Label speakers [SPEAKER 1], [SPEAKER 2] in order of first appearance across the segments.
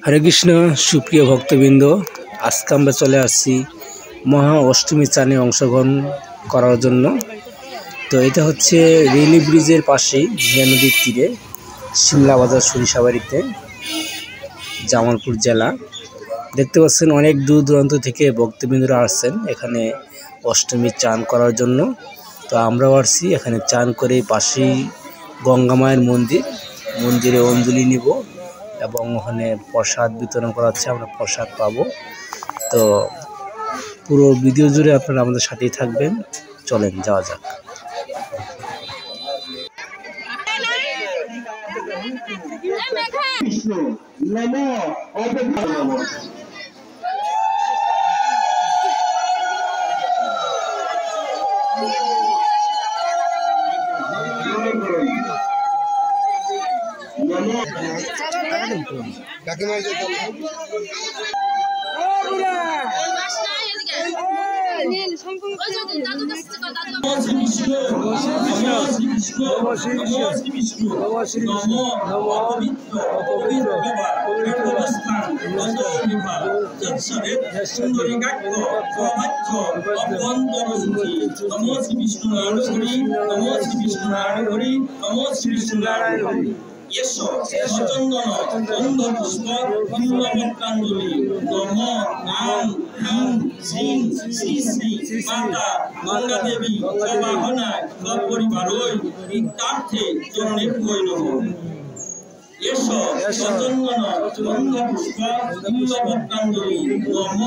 [SPEAKER 1] হরে কৃষ্ণ সুপ্রিয় ভক্তবৃন্দ, আজকে আমরা চলে আসছি মহা অষ্টমী চানে অংশগ্রহণ করার জন্য। তো এটা হচ্ছে রেলি ব্রিজের পাশেই জিয়া নদীর তীরে সিমলা বাজার সরিষাবাড়িতে, জামালপুর জেলা। দেখতে পাচ্ছেন অনেক দূর দূরান্ত থেকে ভক্তবৃন্দরা আসছেন এখানে অষ্টমী চান করার জন্য। তো আমরাও আসছি এখানে চান করে, পাশেই গঙ্গা মায়ের মন্দিরে অঞ্জলি নিব এবং ওখানে প্রসাদ বিতরণ করা হচ্ছে, আমরা প্রসাদ পাবো। তো পুরো ভিডিও জুড়ে আপনারা আমাদের সাথেই থাকবেন। চলেন যাওয়া যাক।
[SPEAKER 2] গঙ্গা দেবী সবাহনায় সপরিবার ইত্যার্থে চরণে বৈনব। এসো সচন্দন গন্ধ পুষ্প বিল্বপত্রাঞ্জলি নম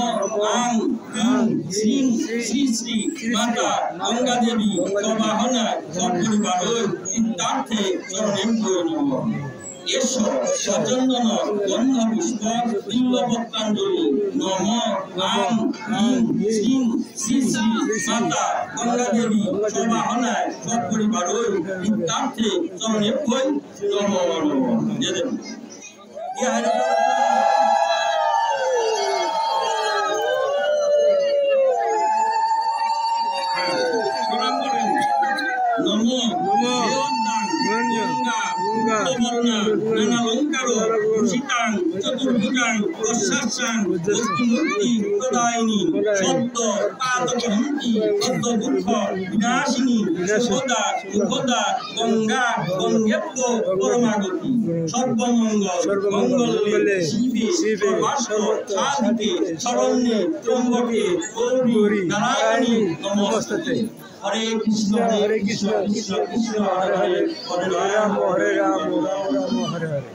[SPEAKER 2] আং হাং শ্রীং শ্রী শ্রী মাতা গঙ্গা দেবী সবাহনায় সপরিবার ইত্যার্থে চরণে বৈনব। এসো সচন্দন গন্ধ পুষ্প বিল্বপত্রাঞ্জলি নম আং হাং শ্রীং শ্রী শ্রী মাতা গঙ্গা দেবী সবাহনায় সপরিবার ইত্যার্থে চরণে বৈনব। চতুর্ভুজাং প্রশাসাং মুক্তি প্রদায়িনী শব্দ পাদকহন্তি শব্দ দুঃখ বিনাশিনী সুখদা দুঃখদা গঙ্গা গঙ্গেপ্য পরমাগতি সর্বমঙ্গল মঙ্গলে শিবে সর্বার্থ সাধিকে শরণ্যে ত্র্যম্বকে গৌরী নারায়ণী নমস্তুতে। হরে কৃষ্ণ কৃষ্ণ কৃষ্ণ হরে হরে হরে রাম রাম হরে হরে।